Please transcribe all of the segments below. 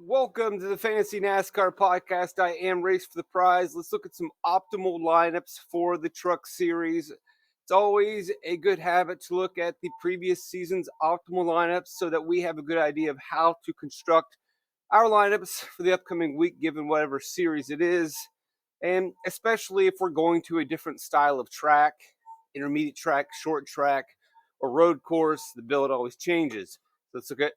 Welcome to the Fantasy NASCAR podcast. I am Race for the Prize. Let's look at some optimal lineups for the Truck Series. It's always a good habit to look at the previous season's optimal lineups so that we have a good idea of how to construct our lineups for the upcoming week, given whatever series it is. And especially if we're going to a different style of track, intermediate track, short track, or road course, the build always changes. So let's look at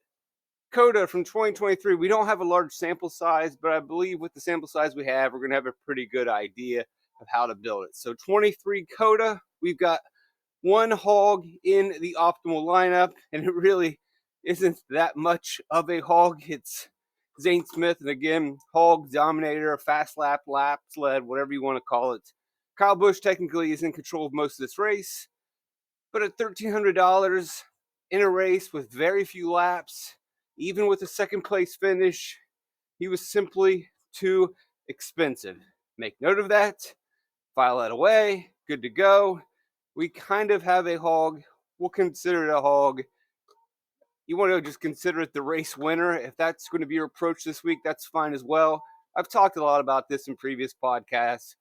COTA from 2023. We don't have a large sample size, but I believe with the sample size we have, we're going to have a pretty good idea of how to build it. So 23 COTA, we've got one hog in the optimal lineup, and it really isn't that much of a hog. It's Zane Smith, and again, hog dominator, fast lap sled, whatever you want to call it. Kyle Busch technically is in control of most of this race, but at $1,300 in a race with very few laps, even with a second place finish, he was simply too expensive. Make note of that. File that away. Good to go. We kind of have a hog. We'll consider it a hog. You want to just consider it the race winner. If that's going to be your approach this week, that's fine as well. I've talked a lot about this in previous podcasts.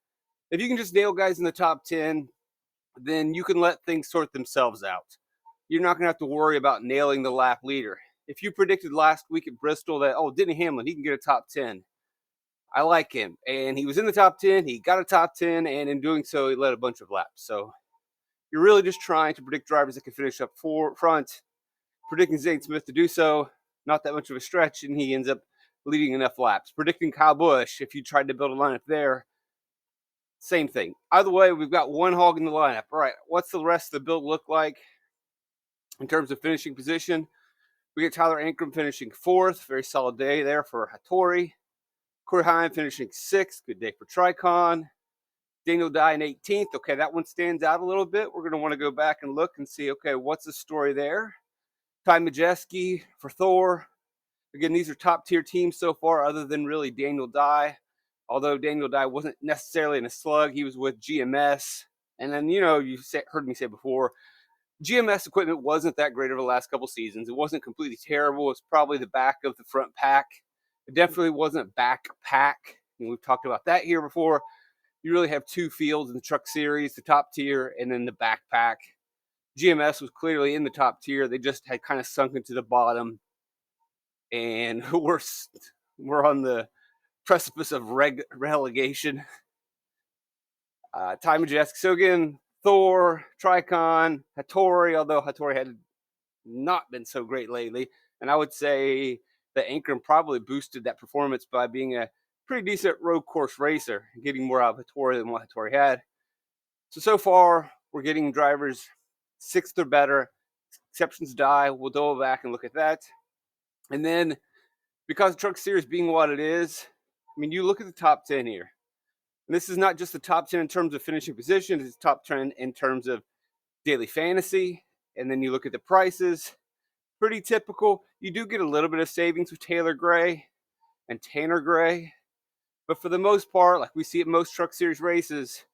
If you can just nail guys in the top 10, then you can let things sort themselves out. You're not going to have to worry about nailing the lap leader. If you predicted last week at Bristol that, Denny Hamlin, he can get a top 10. I like him. And he was in the top 10. He got a top 10. And in doing so, he led a bunch of laps. So you're really just trying to predict drivers that can finish up front. Predicting Zane Smith to do so, not that much of a stretch. And he ends up leading enough laps. Predicting Kyle Busch, if you tried to build a lineup there, same thing. Either way, we've got one hog in the lineup. All right, what's the rest of the build look like in terms of finishing position? We get Tyler Ankrum finishing 4th. Very solid day there for Hattori. Corey Heim finishing 6th. Good day for Tricon. Daniel Dye in 18th. Okay, that one stands out a little bit. We're going to want to go back and look and see, okay, what's the story there? Ty Majeski for Thor. Again, these are top-tier teams so far other than really Daniel Dye. Although Daniel Dye wasn't necessarily in a slug. He was with GMS. And then, heard me say before, GMS equipment wasn't that great over the last couple seasons. It wasn't completely terrible. It's probably the back of the front pack. It definitely wasn't back pack. And we've talked about that here before. You really have two fields in the Truck Series, the top tier and then the back pack. GMS was clearly in the top tier. They just had kind of sunk into the bottom. And we're on the precipice of relegation. Ty Majeski. So again, Thor, Tricon, Hattori, although Hattori had not been so great lately. And I would say that Ankrum probably boosted that performance by being a pretty decent road course racer, getting more out of Hattori than what Hattori had. So far, we're getting drivers 6th or better. Exceptions die. We'll double back and look at that. And then, because the Truck Series being what it is, you look at the top 10 here. And this is not just the top 10 in terms of finishing position. It's top 10 in terms of daily fantasy. And then you look at the prices. Pretty typical. You do get a little bit of savings with Taylor Gray and Tanner Gray. But for the most part, like we see at most Truck Series races,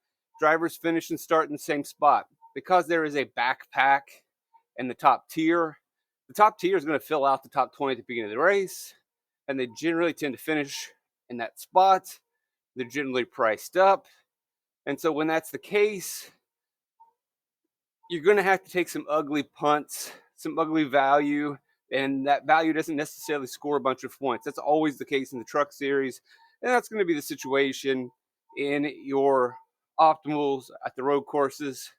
drivers finish and start in the same spot. Because there is a backpack in the top tier is going to fill out the top 20 at the beginning of the race. And they generally tend to finish in that spot. They're generally priced up. And so when that's the case, you're going to have to take some ugly punts, some ugly value, and that value doesn't necessarily score a bunch of points. That's always the case in the Truck Series, and that's going to be the situation in your optimals at the road courses.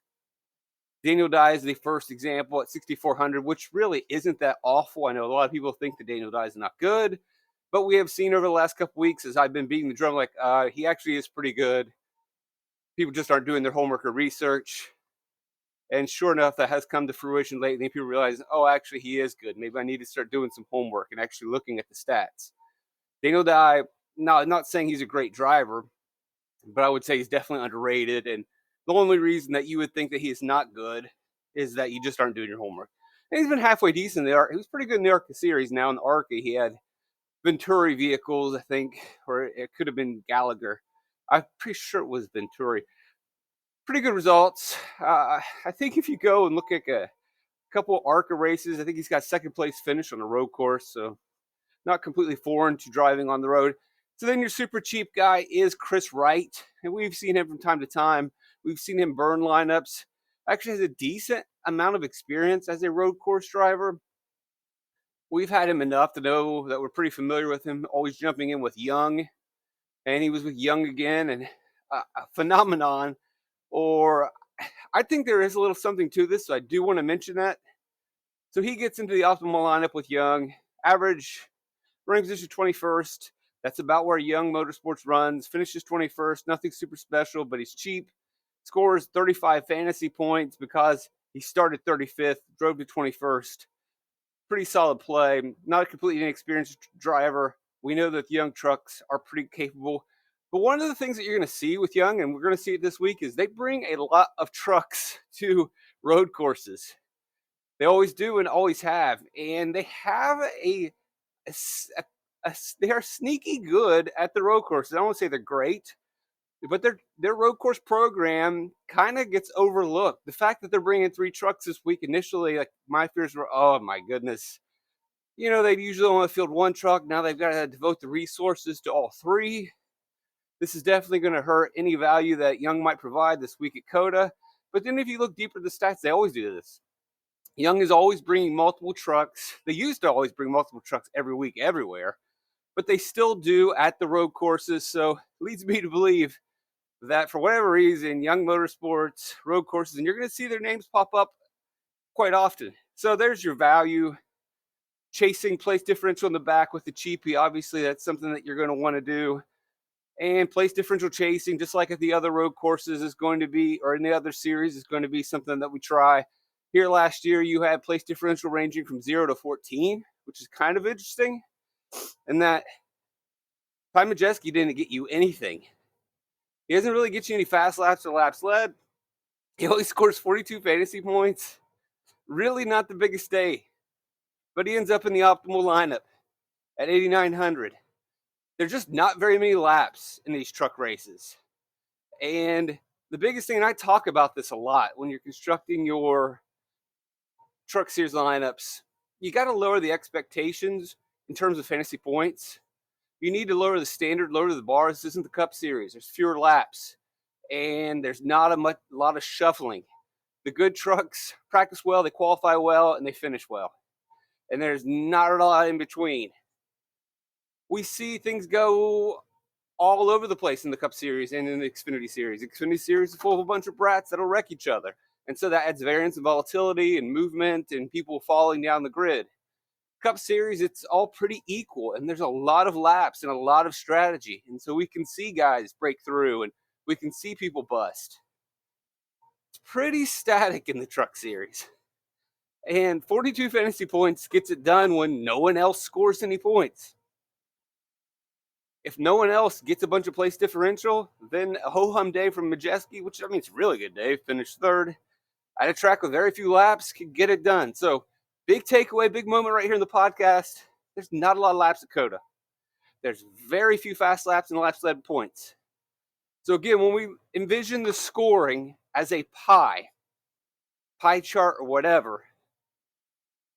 Daniel Dye is the first example at 6,400, which really isn't that awful. I know a lot of people think that Daniel Dye is not good, but we have seen over the last couple weeks as I've been beating the drum, he actually is pretty good. People just aren't doing their homework or research. And sure enough, that has come to fruition lately. People realize, actually, he is good. Maybe I need to start doing some homework and actually looking at the stats. Daniel Dye, no, I'm not saying he's a great driver, but I would say he's definitely underrated. And the only reason that you would think that he is not good is that you just aren't doing your homework. And he's been halfway decent in the ARCA. He was pretty good in the ARCA series. Now in the ARCA, he had Venturi vehicles, I think, or it could have been Gallagher. I'm pretty sure it was Venturi. Pretty good results. I think if you go and look at a couple ARCA races, I think he's got second place finish on a road course. So not completely foreign to driving on the road. So then your super cheap guy is Chris Wright, and we've seen him from time to time. We've seen him burn lineups. Actually has a decent amount of experience as a road course driver. We've had him enough to know that we're pretty familiar with him, always jumping in with Young, and he was with Young again, and a phenomenon. Or I think there is a little something to this, so I do want to mention that. So he gets into the optimal lineup with Young, average running position 21st. That's about where Young Motorsports runs. Finishes 21st, nothing super special, but he's cheap. Scores 35 fantasy points because he started 35th, drove to 21st. Pretty solid play. Not a completely inexperienced driver. We know that Young trucks are pretty capable. But one of the things that you're going to see with Young, and we're going to see it this week, is they bring a lot of trucks to road courses. They always do and always have. And they have they are sneaky good at the road courses. I don't want to say they're great, but their road course program kind of gets overlooked. The fact that they're bringing 3 trucks this week initially, like my fears were, oh my goodness. You know, they usually only field 1 truck. Now they've got to devote the resources to all 3. This is definitely going to hurt any value that Young might provide this week at COTA. But then if you look deeper at the stats, they always do this. Young is always bringing multiple trucks. They used to always bring multiple trucks every week, everywhere. But they still do at the road courses. So it leads me to believe that for whatever reason, Young Motorsports, road courses, and you're going to see their names pop up quite often. So there's your value. Chasing place differential in the back with the cheapie. Obviously, that's something that you're going to want to do. And place differential chasing, just like at the other road courses, is going to be, or in the other series, is going to be something that we try. Here last year, you had place differential ranging from 0 to 14, which is kind of interesting. And that Ty Majeski didn't get you anything. He doesn't really get you any fast laps or laps led. He only scores 42 fantasy points. Really not the biggest day. But he ends up in the optimal lineup at 8,900. There's just not very many laps in these truck races. And the biggest thing, and I talk about this a lot when you're constructing your truck series lineups, you got to lower the expectations in terms of fantasy points. You need to lower the standard, lower the bar. This isn't the Cup Series. There's fewer laps, and there's not a lot of shuffling. The good trucks practice well, they qualify well, and they finish well. And there's not a lot in between. We see things go all over the place in the Cup Series and in the Xfinity Series. The Xfinity Series is full of a bunch of brats that'll wreck each other. And so that adds variance and volatility and movement and people falling down the grid. Cup Series, it's all pretty equal, and there's a lot of laps and a lot of strategy. And so we can see guys break through, and we can see people bust. It's pretty static in the Truck Series. And 42 fantasy points gets it done when no one else scores any points. If no one else gets a bunch of place differential, then a ho-hum day from Majeski, which I mean, it's a really good day, finished 3rd, at a track with very few laps, can get it done. So big takeaway, big moment right here in the podcast. There's not a lot of laps at COTA. There's very few fast laps and laps led points. So again, when we envision the scoring as a pie chart or whatever,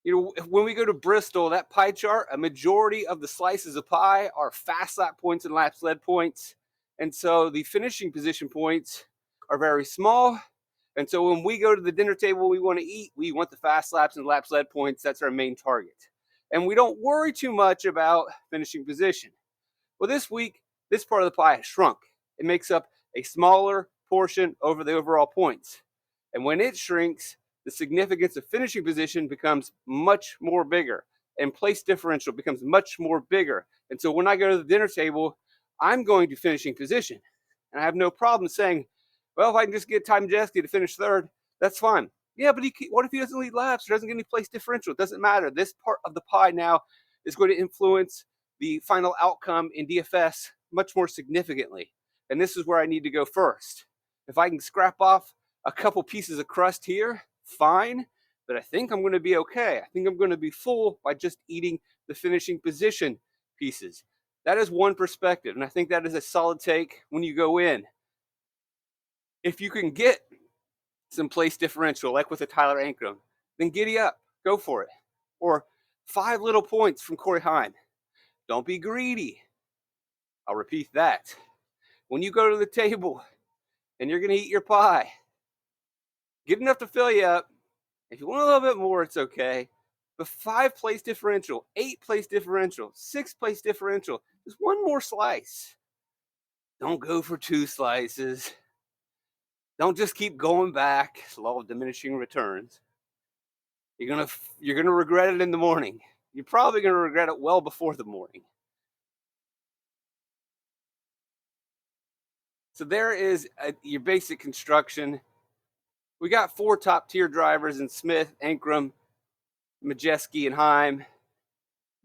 you know, when we go to Bristol, that pie chart, a majority of the slices of pie are fast lap points and laps led points. And so the finishing position points are very small. And so when we go to the dinner table, we want to eat, we want the fast laps and laps led points. That's our main target. And we don't worry too much about finishing position. Well, this week, this part of the pie has shrunk. It makes up a smaller portion over the overall points. And when it shrinks, the significance of finishing position becomes much more bigger, and place differential becomes much more bigger. And so when I go to the dinner table, I'm going to finishing position. And I have no problem saying, well, if I can just get Ty Majeski to finish 3rd, that's fine. Yeah, but what if he doesn't lead laps or doesn't get any place differential? It doesn't matter. This part of the pie now is going to influence the final outcome in DFS much more significantly. And this is where I need to go first. If I can scrap off a couple pieces of crust here, fine, but I think I'm going to be okay. I think I'm going to be full by just eating the finishing position pieces. That is one perspective, and I think that is a solid take when you go in. If you can get some place differential, like with a Tyler Ankrum, then giddy up, go for it. Or 5 little points from Corey Heim. Don't be greedy. I'll repeat that. When you go to the table and you're going to eat your pie, get enough to fill you up. If you want a little bit more, it's okay. But 5-place differential, 8-place differential, 6-place differential, just one more slice. Don't go for 2 slices. Don't just keep going back. It's law of diminishing returns. You're gonna regret it in the morning. You're probably gonna regret it well before the morning. So there is your basic construction. We got 4 top tier drivers in Smith, Ankrum, Majeski, and Heim.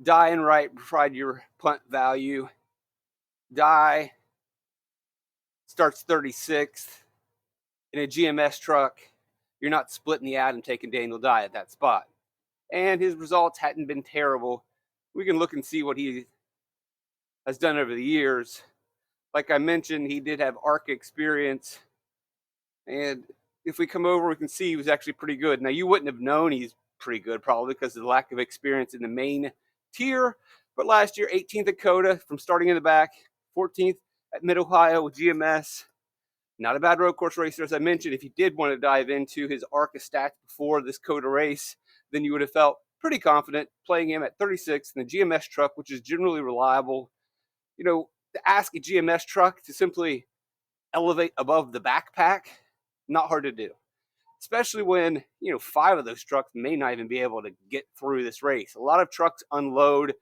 Die and Wright provide your punt value. Die starts 36th. In a GMS truck, you're not splitting the ad and taking Daniel Dye at that spot. And his results hadn't been terrible. We can look and see what he has done over the years. Like I mentioned, he did have ARCA experience. And if we come over, we can see he was actually pretty good. Now, you wouldn't have known he's pretty good probably because of the lack of experience in the main tier. But last year, 18th at COTA from starting in the back, 14th at Mid-Ohio with GMS. Not a bad road course racer, as I mentioned. If you did want to dive into his ARCA stats before this COTA race, then you would have felt pretty confident playing him at 36 in the GMS truck, which is generally reliable. You know, to ask a GMS truck to simply elevate above the backpack, not hard to do. Especially when, 5 of those trucks may not even be able to get through this race. A lot of trucks unload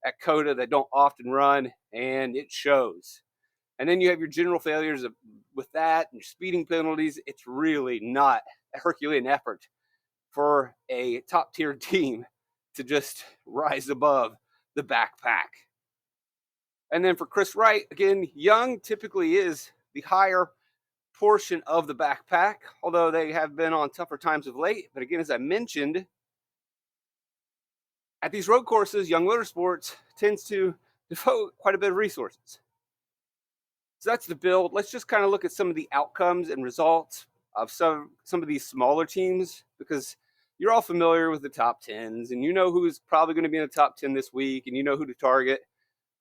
at COTA that don't often run, and it shows. And then you have your general failures with that and your speeding penalties. It's really not a Herculean effort for a top tier team to just rise above the backpack. And then for Chris Wright, again, young typically is the higher portion of the backpack, although they have been on tougher times of late. But again, as I mentioned, at these road courses, Young Motorsports tends to devote quite a bit of resources. So that's the build. Let's just kind of look at some of the outcomes and results of some of these smaller teams, because you're all familiar with the top 10s and you know who's probably going to be in the top 10 this week and you know who to target.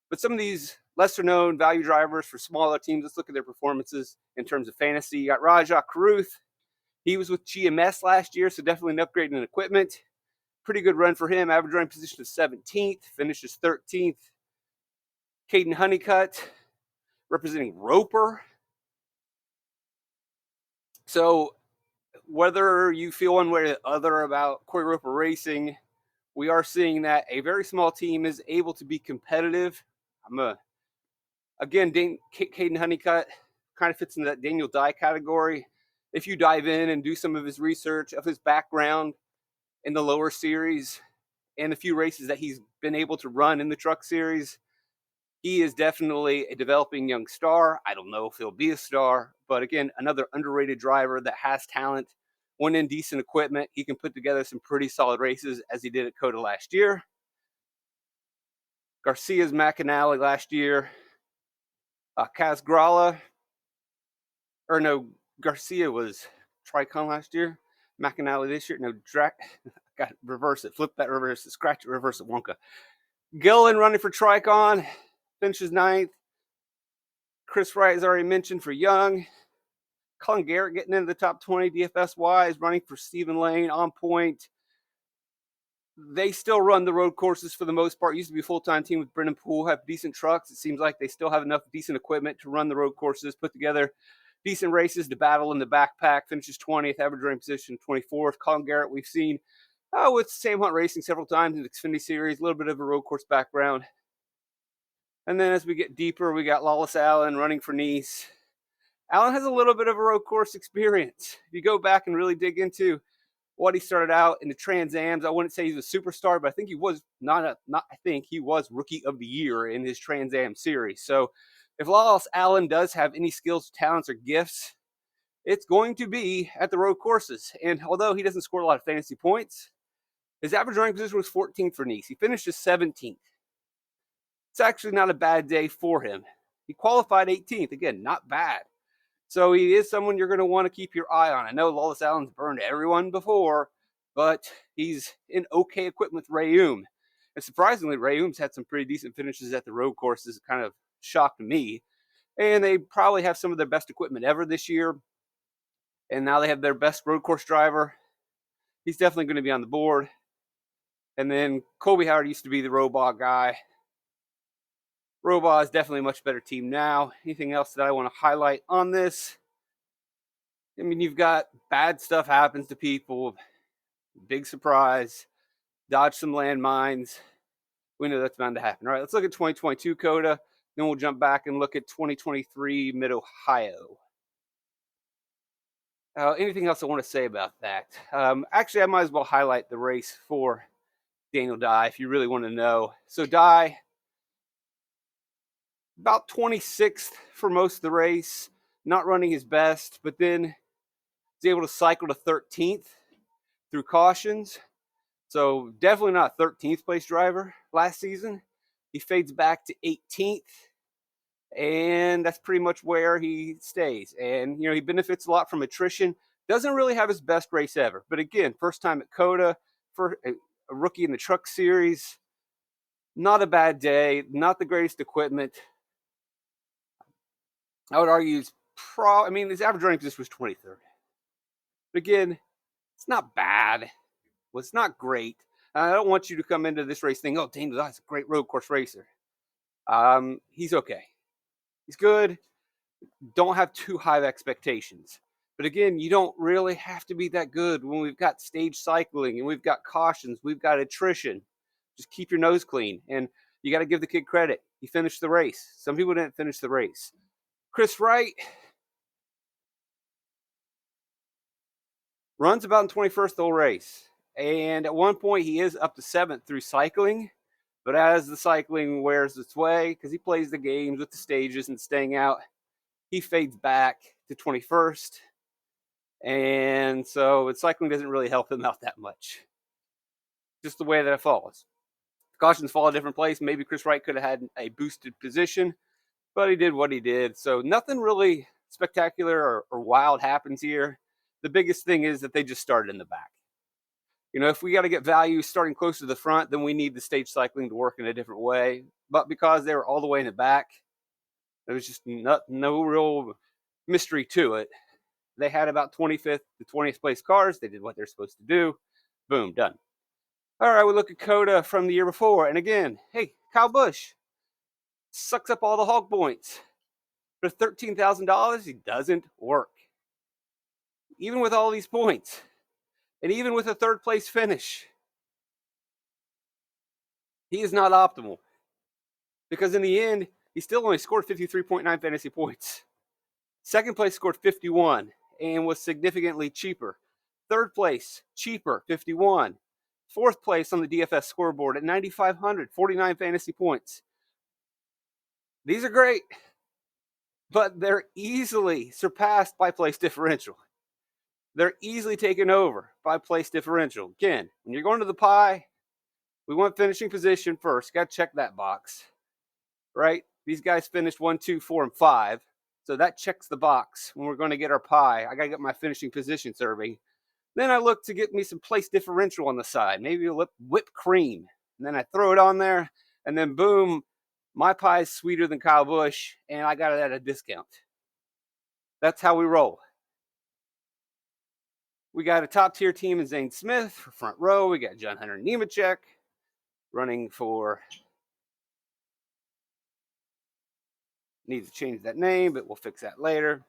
But some of these lesser known value drivers for smaller teams, let's look at their performances in terms of fantasy. You got Rajah Caruth. He was with GMS last year, so definitely an upgrade in equipment. Pretty good run for him. Average running position of 17th, finishes 13th. Caden Honeycutt, representing Roper. So whether you feel one way or the other about Corey Roper Racing, we are seeing that a very small team is able to be competitive. Again, Caden Honeycutt kind of fits into that Daniel Dye category. If you dive in and do some of his research of his background in the lower series and the few races that he's been able to run in the truck series, he is definitely a developing young star. I don't know if he'll be a star, but again, another underrated driver that has talent. When in decent equipment, he can put together some pretty solid races, as he did at COTA last year. Garcia's McAnally last year. Casgrala, or no, Garcia was Tricon last year. McAnally this year. No, got reverse it. Flip that, reverse it. Scratch it, reverse it. Wonka. Gillen running for Tricon. Finishes 9th. Chris Wright is already mentioned for Young. Colin Garrett getting into the top 20 DFS-wise, running for Stephen Lane, on point. They still run the road courses for the most part. Used to be a full-time team with Brendan Poole, have decent trucks. It seems like they still have enough decent equipment to run the road courses, put together decent races to battle in the backpack. Finishes 20th, average running position 24th. Colin Garrett, we've seen with Sam Hunt Racing several times in the Xfinity Series, a little bit of a road course background. And then as we get deeper, we got Lawless Allen running for Nice. Allen has a little bit of a road course experience. If you go back and really dig into what he started out in the Trans Ams, I wouldn't say he's a superstar, but I think he was he was Rookie of the Year in his Trans Am series. So if Lawless Allen does have any skills, talents, or gifts, it's going to be at the road courses. And although he doesn't score a lot of fantasy points, his average running position was 14th for Nice. He finished as 17th. It's actually not a bad day for him. He qualified 18th. Again, not bad. So he is someone you're going to want to keep your eye on. I know Lawless Allen's burned everyone before, but he's in okay equipment with Ray Oom. And surprisingly, Ray Ooms had some pretty decent finishes at the road courses. It kind of shocked me. And they probably have some of their best equipment ever this year. And now they have their best road course driver. He's definitely going to be on the board. And then Colby Howard used to be the Robaugh guy. Robaugh is definitely a much better team now. Anything else that I want to highlight on this? I mean, you've got bad stuff happens to people. Big surprise. Dodge some landmines. We know that's bound to happen. All right, let's look at 2022 COTA. Then we'll jump back and look at 2023 Mid-Ohio. Anything else I want to say about that? Actually, I might as well highlight the race for Daniel Dye if you really want to know. So Dye, about 26th for most of the race, not running his best, but then was able to cycle to 13th through cautions. So definitely not a 13th place driver last season. He fades back to 18th, and that's pretty much where he stays. And, he benefits a lot from attrition. Doesn't really have his best race ever. But again, first time at COTA, for a rookie in the truck series. Not a bad day, not the greatest equipment. I would argue his average running position was 23rd. But again, it's not bad. Well, it's not great. I don't want you to come into this race thinking, oh, Daniel Dye's a great road course racer. He's okay. He's good. Don't have too high expectations. But again, you don't really have to be that good when we've got stage cycling and we've got cautions, we've got attrition. Just keep your nose clean. And you got to give the kid credit. He finished the race. Some people didn't finish the race. Chris Wright runs about in 21st the whole race. And at one point, he is up to 7th through cycling. But as the cycling wears its way, because he plays the games with the stages and staying out, he fades back to 21st. And so cycling doesn't really help him out that much. Just the way that it falls. If cautions fall a different place, maybe Chris Wright could have had a boosted position, but he did what he did. So nothing really spectacular or wild happens here. The biggest thing is that they just started in the back. If we got to get value starting close to the front, then we need the stage cycling to work in a different way. But because they were all the way in the back, there was just no real mystery to it. They had about 25th to 20th place cars. They did what they're supposed to do. Boom, done. All right, we look at COTA from the year before. And again, hey, Kyle Busch sucks up all the hog points. For $13,000, he doesn't work. Even with all these points. And even with a third place finish, he is not optimal. Because in the end, he still only scored 53.9 fantasy points. Second place scored 51 and was significantly cheaper. Third place, cheaper, 51. Fourth place on the DFS scoreboard at 9,500, 49 fantasy points. These are great, but they're easily surpassed by place differential. They're easily taken over by place differential. Again, when you're going to the pie, we want finishing position first. Got to check that box, right? These guys finished 1, 2, 4, and 5. So that checks the box. When we're going to get our pie, I got to get my finishing position survey. Then I look to get me some place differential on the side, maybe a whipped cream. And then I throw it on there, and then boom, my pie is sweeter than Kyle Busch, and I got it at a discount. That's how we roll. We got a top-tier team in Zane Smith for front row. We got John Hunter Nemechek running for... Need to change that name, but we'll fix that later.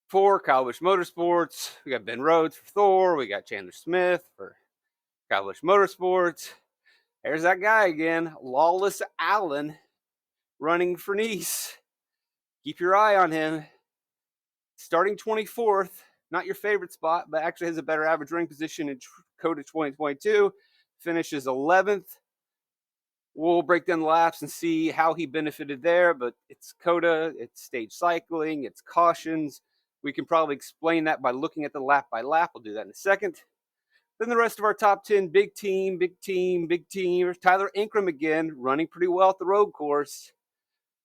For Kyle Busch Motorsports, we got Ben Rhodes for Thor. We got Chandler Smith for Kyle Busch Motorsports. There's that guy again, Lawless Allen, running for Nice. Keep your eye on him. Starting 24th, not your favorite spot, but actually has a better average running position in COTA 2022. Finishes 11th. We'll break down the laps and see how he benefited there, but it's COTA, it's stage cycling, it's cautions. We can probably explain that by looking at the lap by lap. We'll do that in a second. Then the rest of our top 10, big team. Tyler Ankrum again, running pretty well at the road course.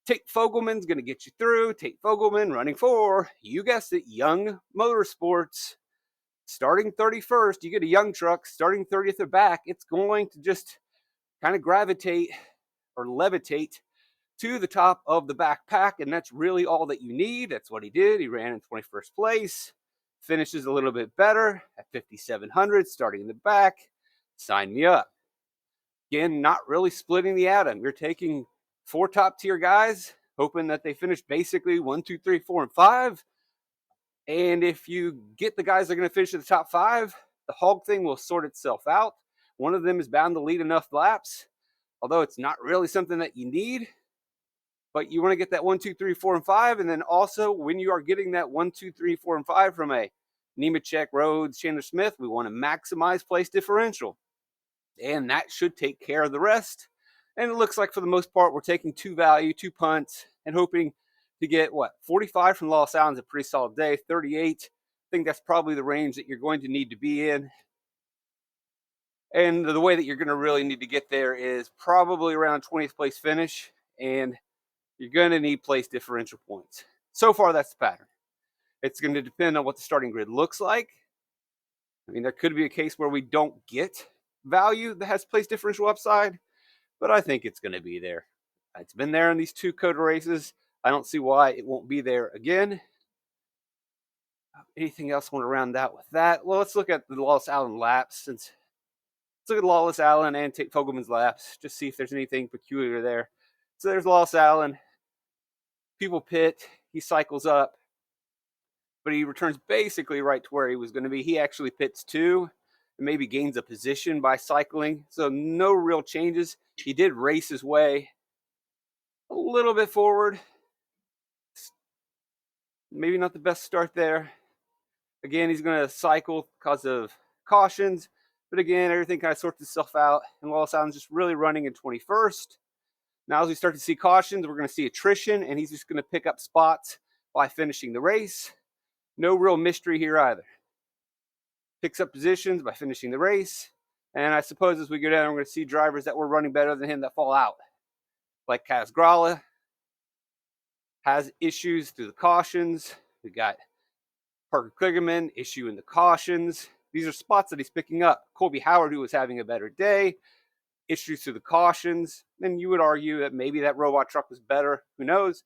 Tate Fogelman's going to get you through. Tate Fogelman running for, you guessed it, Young Motorsports. Starting 31st, you get a young truck. Starting 30th or back, it's going to just kind of gravitate or levitate to the top of the backpack, and that's really all that you need. That's what he did. He ran in 21st place, finishes a little bit better at 5,700, starting in the back. Sign me up. Again, not really splitting the atom. You're taking 4 top tier guys, hoping that they finish basically 1, 2, 3, 4, and 5. And if you get the guys that are going to finish in the top 5, the hog thing will sort itself out. One of them is bound to lead enough laps, although it's not really something that you need. But you want to get that 1, 2, 3, 4, and 5. And then also, when you are getting that 1, 2, 3, 4, and 5 from a Nemechek, Rhodes, Chandler Smith, we want to maximize place differential. And that should take care of the rest. And it looks like for the most part, we're taking 2 value, 2 punts, and hoping to get 45 from Lost Allen's a pretty solid day. 38, I think that's probably the range that you're going to need to be in. And the way that you're going to really need to get there is probably around 20th place finish, and you're going to need place differential points. So far, that's the pattern. It's going to depend on what the starting grid looks like. I mean, there could be a case where we don't get value that has place differential upside, but I think it's going to be there. It's been there in these 2 COTA races. I don't see why it won't be there again. Anything else want to round out with that? Well, let's look at the Lost Allen laps. Let's look at Lost Allen and Tate Fogelman's laps, just see if there's anything peculiar there. So there's Lost Allen. People pit. He cycles up, but he returns basically right to where he was going to be. He actually pits 2 and maybe gains a position by cycling. So no real changes. He did race his way a little bit forward. Maybe not the best start there. Again, he's going to cycle because of cautions. But again, everything kind of sorts itself out. And Lost Allen's just really running in 21st. Now, as we start to see cautions, we're going to see attrition. And he's just going to pick up spots by finishing the race. No real mystery here either. Picks up positions by finishing the race. And I suppose as we go down, we're going to see drivers that were running better than him that fall out. Like Kaz Grala has issues through the cautions. We got Parker Kligerman, issue in the cautions. These are spots that he's picking up. Colby Howard, who was having a better day, issues through the cautions. And you would argue that maybe that robot truck was better. Who knows?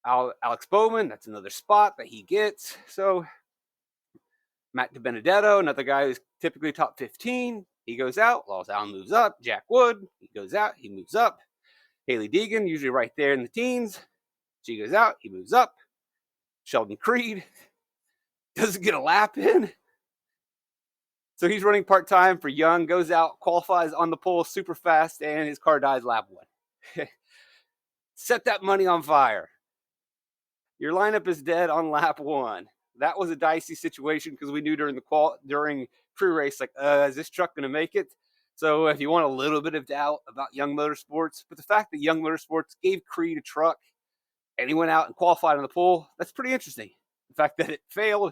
Alex Bowman, that's another spot that he gets. So Matt DiBenedetto, another guy who's typically top 15. He goes out. Lost Allen moves up. Jack Wood, he goes out. He moves up. Haley Deegan, usually right there in the teens. She goes out. He moves up. Sheldon Creed doesn't get a lap in. So he's running part-time for Young, goes out, qualifies on the pole super fast, and his car dies lap 1. Set that money on fire. Your lineup is dead on lap 1. That was a dicey situation because we knew during pre-race, like, is this truck going to make it? So if you want a little bit of doubt about Young Motorsports, but the fact that Young Motorsports gave Creed a truck and he went out and qualified on the pole, that's pretty interesting. The fact that it failed,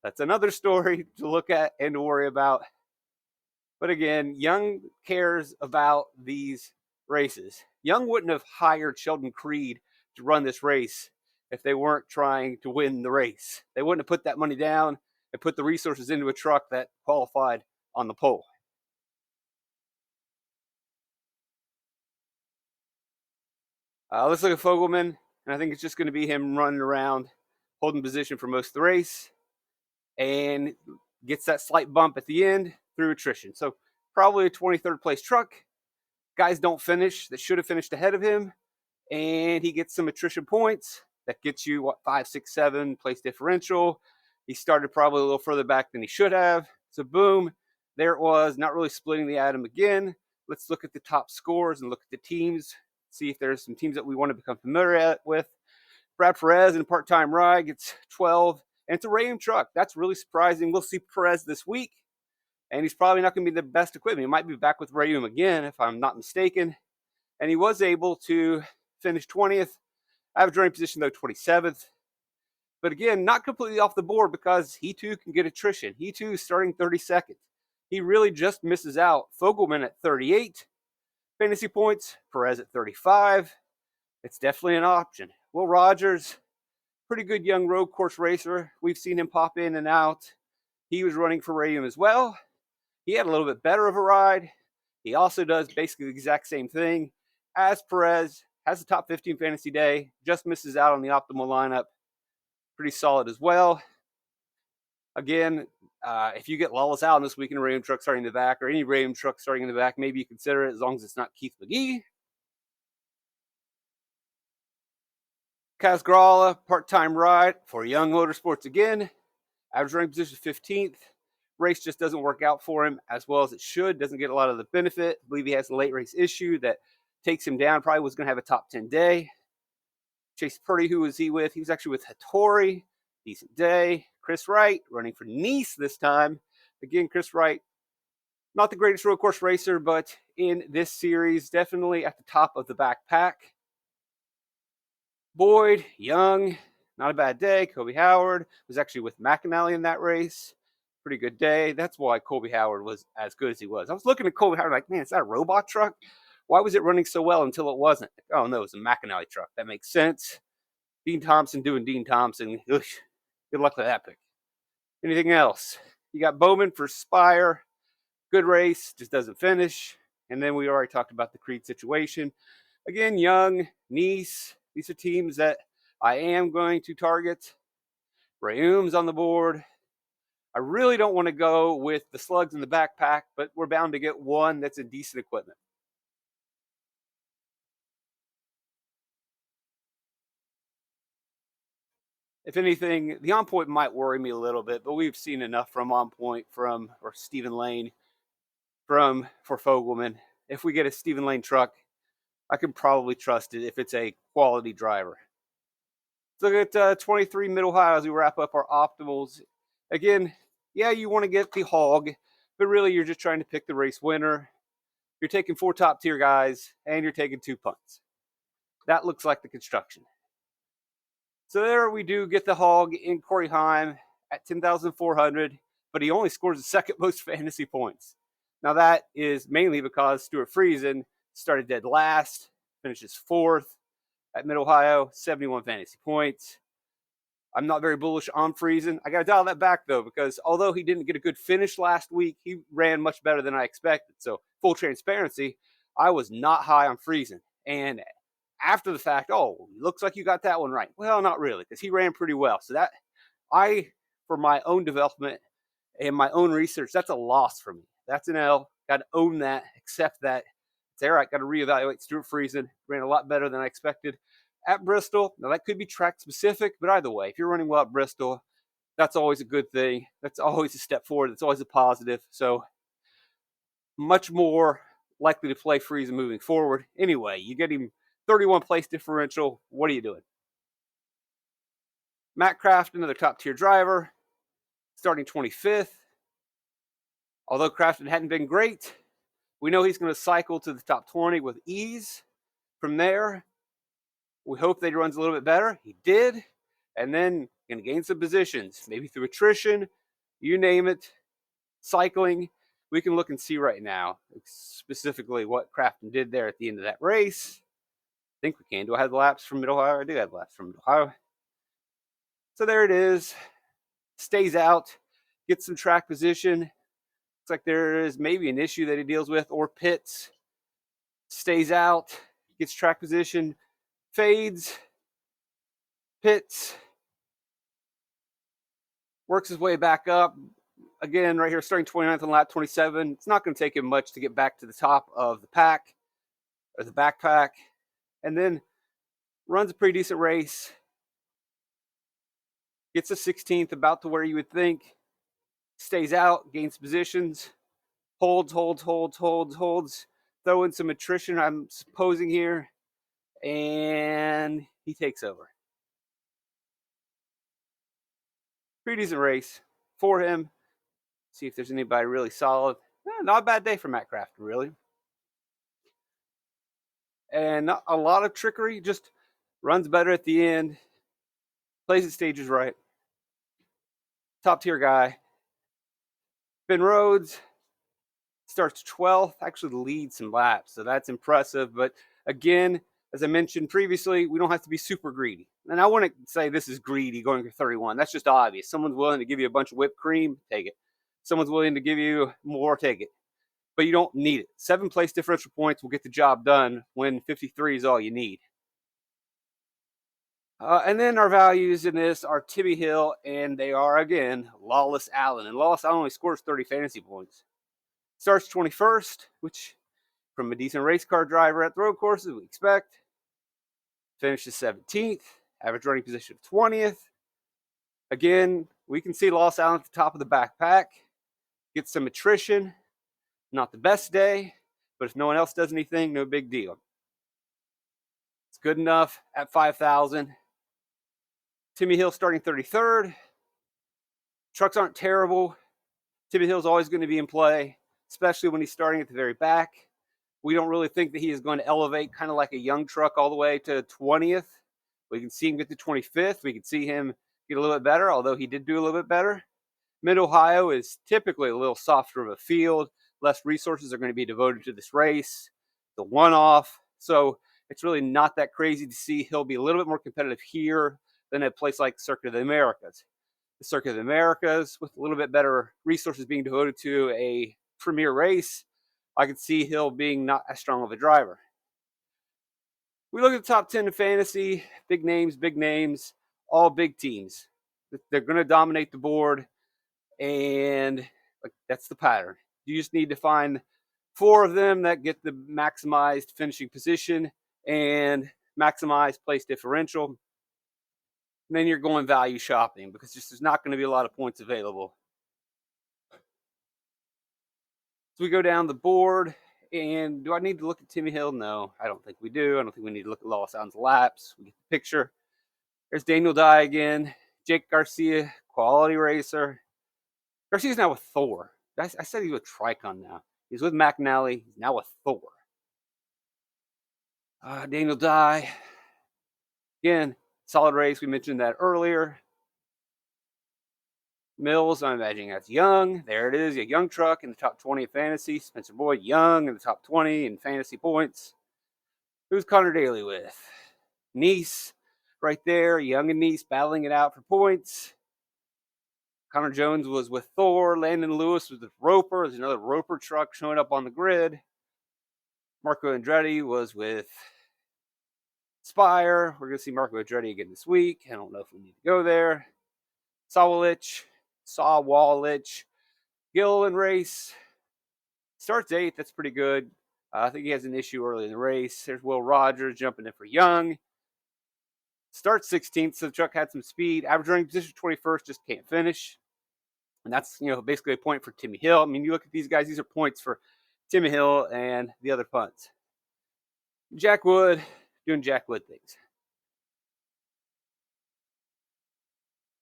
that's another story to look at and to worry about. But again, Young cares about these races. Young wouldn't have hired Sheldon Creed to run this race if they weren't trying to win the race. They wouldn't have put that money down and put the resources into a truck that qualified on the pole. Let's look at Fogelman, and I think it's just going to be him running around, holding position for most of the race, and gets that slight bump at the end through attrition. So probably a 23rd place truck. Guys don't finish that should have finished ahead of him, and he gets some attrition points. That gets you, 5, 6, 7 place differential. He started probably a little further back than he should have. So boom, there it was, not really splitting the atom again. Let's look at the top scores and look at the teams, see if there's some teams that we want to become familiar with. Brad Perez in a part-time ride gets 12, and it's a Rayum truck. That's really surprising. We'll see Perez this week, and he's probably not going to be the best equipment. He might be back with Rayum again, if I'm not mistaken. And he was able to finish 20th. Average running position, though, 27th. But again, not completely off the board because he too can get attrition. He too is starting 32nd. He really just misses out. Fogelman at 38. Fantasy points, Perez at 35. It's definitely an option. Will Rogers, pretty good young road course racer. We've seen him pop in and out. He was running for Rayum as well. He had a little bit better of a ride. He also does basically the exact same thing as Perez, has a top 15 fantasy day, just misses out on the optimal lineup. Pretty solid as well. Again, if you get Lawless out this week in a Ram truck starting in the back, or any Ram truck starting in the back, maybe you consider it as long as it's not Keith McGee. Kaz Gralla, part-time ride for Young Motorsports again. Average rank position 15th. Race just doesn't work out for him as well as it should. Doesn't get a lot of the benefit. I believe he has a late race issue that takes him down. Probably was going to have a top 10 day. Chase Purdy, who was he with? He was actually with Hattori. Decent day. Chris Wright running for Nice this time. Again, Chris Wright, not the greatest road course racer, but in this series, definitely at the top of the backpack. Boyd, Young, not a bad day. Kobe Howard was actually with McAnally in that race. Pretty good day. That's why Kobe Howard was as good as he was. I was looking at Kobe Howard like, man, is that a robot truck? Why was it running so well until it wasn't? Oh, no, it was a McAnally truck. That makes sense. Dean Thompson doing Dean Thompson. Ugh, good luck with that pick. Anything else? You got Bowman for Spire. Good race, just doesn't finish. And then we already talked about the Creed situation. Again, Young, Nice, these are teams that I am going to target. Rayoum's on the board. I really don't want to go with the slugs in the backpack, but we're bound to get one that's in decent equipment. If anything, the On Point might worry me a little bit, but we've seen enough from On Point, or Stephen Lane, for Fogelman. If we get a Stephen Lane truck, I can probably trust it if it's a quality driver. Let's look at 23 Middle High as we wrap up our optimals. Again, yeah, you want to get the hog, but really you're just trying to pick the race winner. You're taking 4 top tier guys, and you're taking 2 punts. That looks like the construction. So there we do get the hog in Corey Heim at 10,400, but he only scores the second most fantasy points. Now that is mainly because Stuart Friesen started dead last, finishes 4th at Mid-Ohio, 71 fantasy points. I'm not very bullish on Friesen. I got to dial that back, though, because although he didn't get a good finish last week, he ran much better than I expected. So full transparency, I was not high on Friesen. And after the fact, looks like you got that one right. Well, not really, because he ran pretty well. So that, for my own development and my own research, that's a loss for me. That's an L. Got to own that, accept that. It's all right. Got to reevaluate. Stuart Friesen ran a lot better than I expected at Bristol. Now, that could be track specific, but either way, if you're running well at Bristol, that's always a good thing. That's always a step forward. It's always a positive. So much more likely to play Friesen moving forward. Anyway, you get him 31 place differential. What are you doing? Matt Craft, another top tier driver, starting 25th. Although Crafton hadn't been great, we know he's going to cycle to the top 20 with ease. From there, we hope that he runs a little bit better. He did. And then going to gain some positions, maybe through attrition, you name it, cycling. We can look and see right now specifically what Crafton did there at the end of that race. I think we can. Do I have the laps from Mid-Ohio? I do have laps from Mid-Ohio. So there it is. Stays out, gets some track position. Looks like there is maybe an issue that he deals with, or pits. Stays out, gets track position, fades, pits, works his way back up. Again, right here, starting 29th on lap 27. It's not going to take him much to get back to the top of the pack, or the backpack. And then runs a pretty decent race. Gets a 16th, about to where you would think. Stays out, gains positions, holds. Throw in some attrition, I'm supposing here. And he takes over. Pretty decent race for him. See if there's anybody really solid. Not a bad day for Matt Crafton, really. And not a lot of trickery, just runs better at the end. Plays the stages right. Top tier guy. Ben Rhodes starts 12th, actually leads some laps, so that's impressive. But again, as I mentioned previously, we don't have to be super greedy. And I wouldn't say this is greedy going for 31. That's just obvious. Someone's willing to give you a bunch of whipped cream, take it. Someone's willing to give you more, take it. but you don't need it. 7 place differential points will get the job done when 53 is all you need. And then our values in this are Timmy Hill, and they are, again, Lawless Allen. And Lawless Allen only scores 30 fantasy points. Starts 21st, which from a decent race car driver at the road courses we expect. Finishes 17th, average running position of 20th. Again, we can see Lawless Allen at the top of the backpack. Get some attrition. Not the best day, but if no one else does anything, no big deal. It's good enough at 5,000. Timmy Hill starting 33rd. Trucks aren't terrible. Timmy Hill's always going to be in play, especially when he's starting at the very back. We don't really think that he is going to elevate kind of like a young truck all the way to 20th. We can see him get to 25th. We can see him get a little bit better, although he did do a little bit better. Mid-Ohio is typically a little softer of a field. Less resources are going to be devoted to this race. The one-off. So it's really not that crazy to see Hill be a little bit more competitive here than at a place like Circuit of the Americas. The Circuit of the Americas, with a little bit better resources being devoted to a premier race, I could see Hill being not as strong of a driver. We look at the top 10 in fantasy, big names, all big teams. They're going to dominate the board, and that's the pattern. You just need to find 4 of them that get the maximized finishing position and maximized place differential. And then you're going value shopping because there's not going to be a lot of points available. So we go down the board, and do I need to look at Timmy Hill? No, I don't think we do. I don't think we need to look at Lawless Allen's laps. We get the picture. There's Daniel Dye again. Jake Garcia, quality racer. Garcia's now with Thor. I said he's with Tricon now. He's with McNally. He's now with Thor. Daniel Dye. Again, solid race. We mentioned that earlier. Mills, I'm imagining that's Young. There it is, a Young truck in the top 20 of fantasy. Spencer Boyd, Young in the top 20 in fantasy points. Who's Connor Daly with? Nice, right there. Young and Nice battling it out for points. Connor Jones was with Thor. Landon Lewis was with Roper. There's another Roper truck showing up on the grid. Marco Andretti was with Spire. We're going to see Marco Andretti again this week. I don't know if we need to go there. Sawalich, Gill and race. Starts 8th. That's pretty good. I think he has an issue early in the race. There's Will Rogers jumping in for Young. Starts 16th, so the truck had some speed. Average running position 21st, just can't finish. And that's, basically a point for Timmy Hill. I mean, you look at these guys, these are points for Timmy Hill and the other punts. Jack Wood, doing Jack Wood things.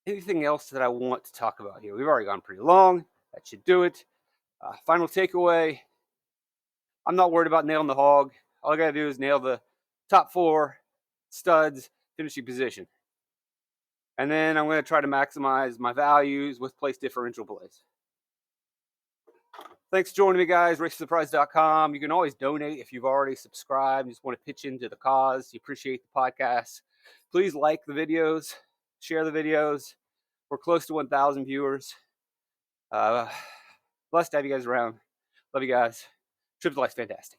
Anything else that I want to talk about here? We've already gone pretty long. That should do it. Final takeaway. I'm not worried about nailing the hog. All I got to do is nail the top 4 studs finishing position. And then I'm going to try to maximize my values with place differential plays. Thanks for joining me, guys. RaceForThePrize.com. You can always donate if you've already subscribed. You just want to pitch into the cause. You appreciate the podcast. Please like the videos. Share the videos. We're close to 1,000 viewers. Blessed to have you guys around. Love you guys. Trip to life's fantastic.